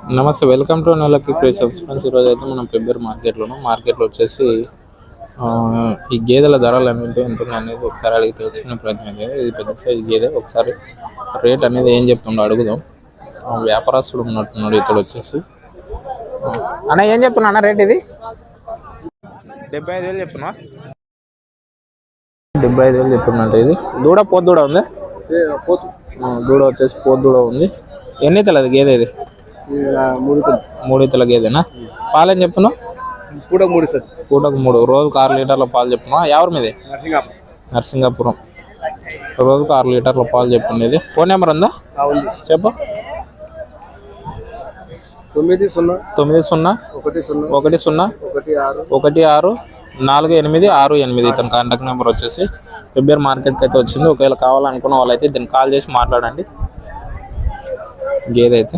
నమస్తే, welcome to నెలకి creations friends. ఈరోజు అయితే మనం ఫిబ్రవరి మార్కెట్లో వచ్చేసి ఈ గేదెల ధరలు అనేవి ఎంత అనేది ఒకసారి అడిగి తెలుసుకునే ప్రయత్నం చేయాలి. ఇది పెద్ద సైజు గేదె. ఒకసారి రేట్ అనేది ఏం చెప్తుండో అడుగుదాం. వ్యాపారస్తుడు ఉన్నట్టున్నాడు ఇతడు వచ్చేసి. అన్న ఏం చెప్తున్నా అన్న రేట్? ఇది 75,000 చెప్తున్నా. 75,000 చెప్తున్నట్టు. ఇది దూడ పోతు దూడ ఉంది. దూడ వచ్చేసి పోతు దూడ ఉంది. ఎన్ని తెలది గేదె? ఇది 3 ఇతల గేదెనా? పాలు ఏం చెప్తున్నావు? పూటకు 3, రోజుకు 6 లీటర్ల పాలు చెప్తున్నావు. ఎవరి మీద? నర్సింగాపురం. రోజుకు 6 లీటర్ల పాలు చెప్తుండేది. ఫోన్ నెంబర్ ఉందా? చెప్పు. 9010164868. ఇతని కాంటాక్ట్ నెంబర్ వచ్చేసి ఫిబ్రవరి మార్కెట్కి అయితే వచ్చింది. ఒకవేళ కావాలనుకున్న వాళ్ళైతే దీన్ని కాల్ చేసి మాట్లాడండి. గేదె అయితే